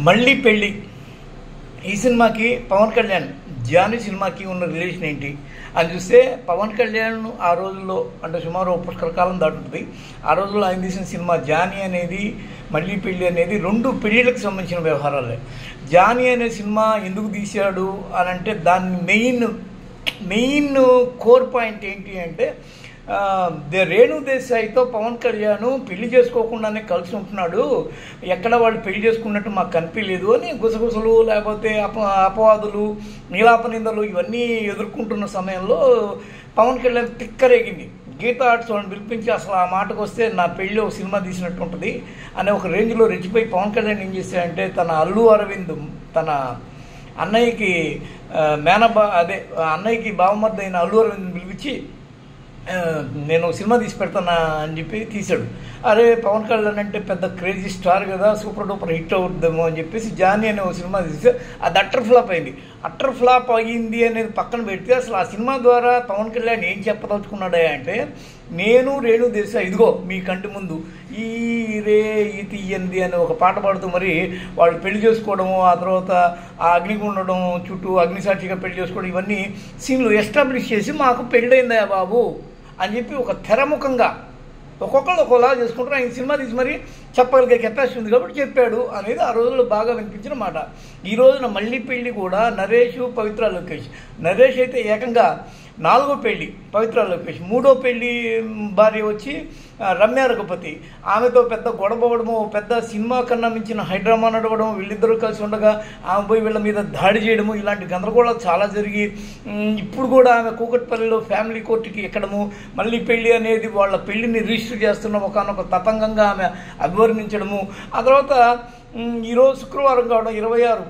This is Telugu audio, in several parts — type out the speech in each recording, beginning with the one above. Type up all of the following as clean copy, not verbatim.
మళ్ళీ పెళ్ళి ఈ సినిమాకి పవన్ కళ్యాణ్ జానీ సినిమాకి ఉన్న రిలేషన్ ఏంటి అని చూస్తే పవన్ కళ్యాణ్ ఆ రోజుల్లో అంటే సుమారు పుష్కర కాలం దాటుతుంది. ఆ రోజుల్లో ఆయన తీసిన సినిమా జానీ అనేది మళ్ళీ పెళ్ళి అనేది రెండు పెళ్ళిళ్ళకి సంబంధించిన వ్యవహారాలే. జానీ అనే సినిమా ఎందుకు తీశాడు అని అంటే దాని మెయిన్ కోర్ పాయింట్ ఏంటి అంటే రేణు దేశాయితో పవన్ కళ్యాణ్ పెళ్లి చేసుకోకుండానే కలిసి ఉంటున్నాడు, ఎక్కడ వాళ్ళు పెళ్లి చేసుకున్నట్టు మాకు కనిపించలేదు అని గుసగుసలు లేకపోతే అపవాదులు నీలాపనిందలు ఇవన్నీ ఎదుర్కొంటున్న సమయంలో పవన్ కళ్యాణ్ తిక్కరేగింది. గీతా ఆర్ట్స్ వాళ్ళని పిలిపించి అసలు ఆ మాటకు వస్తే నా పెళ్ళి ఒక సినిమా తీసినట్టు ఉంటుంది అనే ఒక రేంజ్లో రెచ్చిపోయి పవన్ కళ్యాణ్ ఏం చేశాడంటే తన అల్లు అరవింద్ తన అన్నయ్యకి అన్నయ్యకి బావమర్ది అయిన అల్లు అరవింద్ పిలిపించి నేను సినిమా తీసి పెడతానా అని చెప్పి తీశాడు. అరే పవన్ కళ్యాణ్ అంటే పెద్ద క్రేజీ స్టార్ కదా, సూపర్ డూపర్ హిట్ అవుద్దేమో అని చెప్పేసి జానీ అనే ఒక సినిమా తీస్తే అది అట్టర్ ఫ్లాప్ అయింది. అట్టర్ ఫ్లాప్ అయ్యింది అనేది పక్కన పెడితే అసలు ఆ సినిమా ద్వారా పవన్ కళ్యాణ్ ఏం చెప్పదలుచుకున్నాడే అంటే నేను రేణు దేశా ఇదిగో మీ కంటి ముందు ఈ తీయంది అని ఒక పాట పాడుతూ మరి వాళ్ళు పెళ్లి చేసుకోవడము, ఆ తర్వాత ఆ అగ్నిగుండడం చుట్టూ అగ్నిసాక్షిగా పెళ్లి చేసుకోవడం ఇవన్నీ సీన్లు ఎస్టాబ్లిష్ చేసి మాకు పెళ్ళయిందా బాబు అని చెప్పి ఒక తెరముఖంగా ఒక్కొక్కళ్ళు ఒక్కోలా చేసుకుంటారు. ఆయన సినిమా తీసి మరి చెప్పగలిగే కెపాసిటీ ఉంది కాబట్టి చెప్పాడు అనేది ఆ రోజుల్లో బాగా వినిపించిన మాట. ఈ రోజున మళ్ళీ పెళ్లి కూడా నరేష్ పవిత్ర లోకేష్. నరేష్ అయితే ఏకంగా 4వ పెళ్ళి పవిత్ర లోకేష్, 3వ పెళ్ళి భార్య వచ్చి రమ్య రఘుపతి. ఆమెతో పెద్ద గొడవడము, పెద్ద సినిమా కన్నా మించిన హైడ్రామా నడవడం, వీళ్ళిద్దరూ కలిసి ఉండగా ఆమె పోయి వీళ్ళ మీద దాడి చేయడము ఇలాంటి గందరగోళాలు చాలా జరిగి ఇప్పుడు కూడా ఆమె కూకట్పల్లిలో ఫ్యామిలీ కోర్టుకి ఎక్కడము మళ్ళీ పెళ్ళి అనేది వాళ్ళ పెళ్లిని రిజిస్టర్ చేస్తున్న ఒకనొక తతంగంగా ఆమె అభివర్ణించడము. ఆ తర్వాత ఈరోజు శుక్రవారం కావడం 26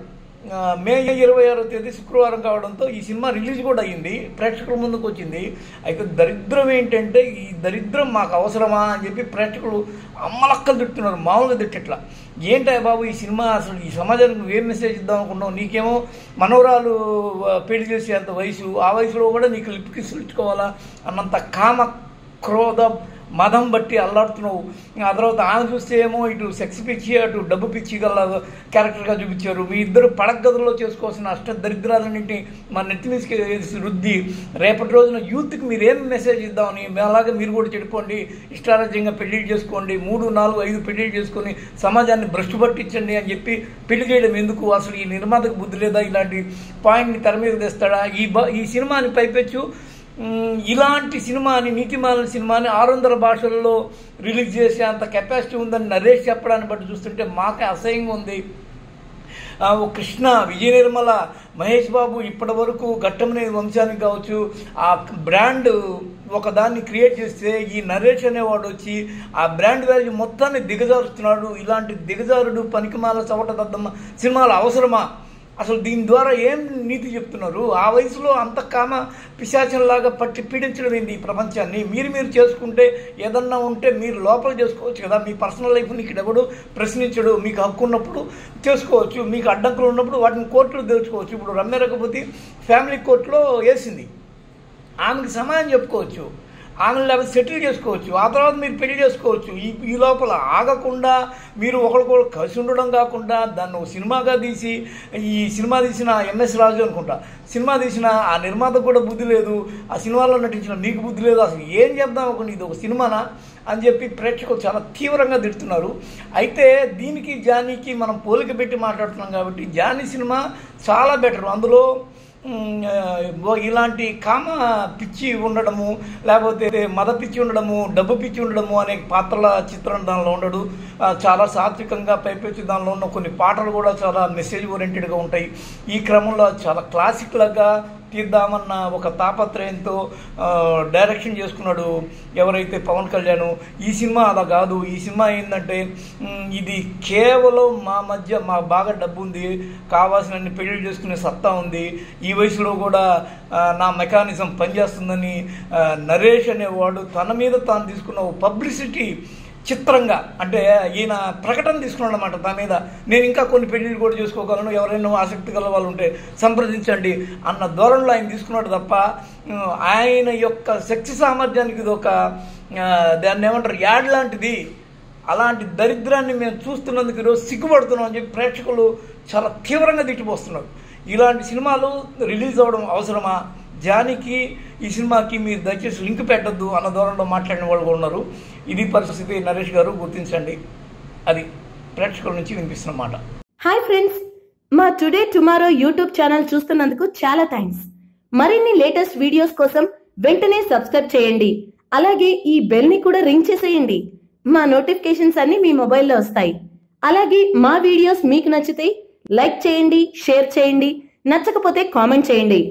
మే 26వ తేదీ శుక్రవారం కావడంతో ఈ సినిమా రిలీజ్ కూడా అయ్యింది, ప్రేక్షకుల ముందుకు వచ్చింది. అయితే దరిద్రం ఏంటంటే ఈ దరిద్రం మాకు అవసరమా అని చెప్పి ప్రేక్షకులు అమ్మలక్కలు తిట్టున్నారు, మామూలుగా తిట్టట్లా. ఏంటా బాబు ఈ సినిమా అసలు ఈ సమాజానికి నువ్వేం మెసేజ్ ఇద్దాం అనుకున్నావు, నీకేమో మనవరాలు పెళ్లి చేసేంత వయసు, ఆ వయసులో కూడా నీకు లిప్కి సులుచుకోవాలా అన్నంత కామ క్రోధ మదం బట్టి అల్లాడుతున్నావు. ఆ తర్వాత ఆమె చూస్తే ఏమో ఇటు సెక్స్ పిచ్చి అటు డబ్బు పిచ్చి గల క్యారెక్టర్గా చూపించారు. మీ ఇద్దరు పడగదుల్లో చేసుకోవాల్సిన అష్టదరిద్రాలన్నింటినీ మన నెత్తిమీసి రుద్ది రేపటి రోజున యూత్కి మీరు ఏం మెసేజ్ ఇద్దామని అలాగే మీరు కూడా చెడుకోండి, ఇష్టారాజ్యంగా పెళ్లిళ్ళు చేసుకోండి, 3, 4, 5 పెళ్లిళ్ళు చేసుకొని సమాజాన్ని భ్రష్టు పట్టించండి అని చెప్పి పెళ్లి చేయడం ఎందుకు, అసలు ఈ నిర్మాతకు బుద్ధి లేదా, ఇలాంటి పాయింట్ని తెర మీద తెస్తాడా, ఈ సినిమాని పైపెచ్చు ఇలాంటి సినిమాని నీతిమాలిన సినిమాని 600 భాషల్లో రిలీజ్ చేసే అంత కెపాసిటీ ఉందని నరేష్ చెప్పడాన్ని బట్టి చూస్తుంటే మాకే అసహ్యంగా ఉంది. కృష్ణ, విజయ నిర్మల, మహేష్ బాబు ఇప్పటి వరకు ఘట్టమనేని వంశానికి కావచ్చు ఆ బ్రాండ్ ఒకదాన్ని క్రియేట్ చేస్తే ఈ నరేష్ అనేవాడు వచ్చి ఆ బ్రాండ్ వాల్యూ మొత్తాన్ని దిగజారుస్తున్నాడు. ఇలాంటి దిగజారుడు పనికిమాల చవటదద్దమ్మ సినిమాలు అవసరమా? అసలు దీని ద్వారా ఏం నీతి చెప్తున్నారు? ఆ వయసులో అంత కామ పిశాచంలాగా పట్టి పీడించడం ఏంటి ఈ ప్రపంచాన్ని? మీరు చేసుకుంటే ఏదన్నా ఉంటే మీరు లోపల చేసుకోవచ్చు కదా, మీ పర్సనల్ లైఫ్ని ఇక్కడ ఎవడు ప్రశ్నించడు. మీకు హక్కు ఉన్నప్పుడు చేసుకోవచ్చు, మీకు అడ్డంకులు ఉన్నప్పుడు వాటిని కోర్టులో తెలుసుకోవచ్చు. ఇప్పుడు రమ్య రఘుపతి ఫ్యామిలీ కోర్టులో వేసింది, ఆమెకి సమాధానం చెప్పుకోవచ్చు, ఆమెను లేకపోతే సెటిల్ చేసుకోవచ్చు, ఆ తర్వాత మీరు పెళ్లి చేసుకోవచ్చు. ఈ లోపల ఆగకుండా మీరు ఒకరికొకరు కలిసి ఉండడం కాకుండా దాన్ని ఒక సినిమాగా తీసి ఈ సినిమా తీసిన ఎంఎస్ రాజు అనుకుంటా సినిమా తీసిన ఆ నిర్మాతకు కూడా బుద్ధి లేదు, ఆ సినిమాలో నటించిన మీకు బుద్ధి లేదు, అసలు ఏం చెప్దాం అనుకోండి ఇది ఒక సినిమానా అని చెప్పి ప్రేక్షకులు చాలా తీవ్రంగా తిడుతున్నారు. అయితే దీనికి జానీకి మనం పోలిక పెట్టి మాట్లాడుతున్నాం కాబట్టి జానీ సినిమా చాలా బెటర్. అందులో ఇలాంటి కామ పిచ్చి ఉండడము, లేకపోతే మద పిచ్చి ఉండడము, డబ్బు పిచ్చి ఉండడము అనే పాత్రల చిత్రం దానిలో ఉండడు. చాలా సాత్వికంగా పైపెచ్చి దానిలో ఉన్న కొన్ని పాటలు కూడా చాలా మెసేజ్ ఓరియంటెడ్గా ఉంటాయి. ఈ క్రమంలో చాలా క్లాసిక్లుగా తీద్దామన్న ఒక తాపత్రయంతో డైరెక్షన్ చేసుకున్నాడు ఎవరైతే పవన్ కళ్యాణ్. ఈ సినిమా అలా కాదు. ఈ సినిమా ఏంటంటే ఇది కేవలం మా బాగా డబ్బు ఉంది, కావాల్సినన్ని పెళ్లి చేసుకునే సత్తా ఉంది, ఈ వయసులో కూడా నా మెకానిజం పనిచేస్తుందని నరేష్ అనేవాడు తన మీద తాను తీసుకున్న పబ్లిసిటీ చిత్రంగా అంటే ఈయన ప్రకటన తీసుకున్నాడు అన్నమాట. దాని మీద నేను ఇంకా కొన్ని పెళ్లిళ్ళు కూడా చేసుకోగలను, ఎవరైనా ఆసక్తి గల వాళ్ళు ఉంటే సంప్రదించండి అన్న ధోరణిలో ఆయన తీసుకున్నాడు తప్ప ఆయన యొక్క శక్తి సామర్థ్యానికి ఇది ఒక దాన్ని ఏమంటారు యాడ్ లాంటిది అలాంటి దరిద్రాన్ని మేము చూస్తున్నందుకు ఈరోజు సిగ్గుపడుతున్నాం అని చెప్పి ప్రేక్షకులు చాలా తీవ్రంగా తిట్టిపోస్తున్నారు. ఇలాంటి సినిమాలు రిలీజ్ అవ్వడం అవసరమా? జానికి ఈ సినిమాకి మీరు దయచేసి లింక్ పెట్టద్దు అన్న ధోరణిలో మాట్లాడిన వాళ్ళు కూడా ఉన్నారు. ఇది పరిస్థితి. నరేష్ గారు గుర్తించండి. అది ప్రేక్షకుల నుంచి వినిపిస్తున్న మాట. హాయ్ ఫ్రెండ్స్, మా టుడే టుమారో యూట్యూబ్ ఛానల్ చూస్తున్నందుకు చాలా థ్యాంక్స్. మరిన్ని లేటెస్ట్ వీడియోస్ కోసం వెంటనే సబ్స్క్రైబ్ చేయండి. అలాగే ఈ బెల్ ని కూడా రింగ్ చేసేయండి. మా నోటిఫికేషన్స్ అన్ని మీ మొబైల్లో వస్తాయి. అలాగే మా వీడియోస్ మీకు నచ్చితే లైక్ చేయండి, షేర్ చేయండి, నచ్చకపోతే కామెంట్ చేయండి.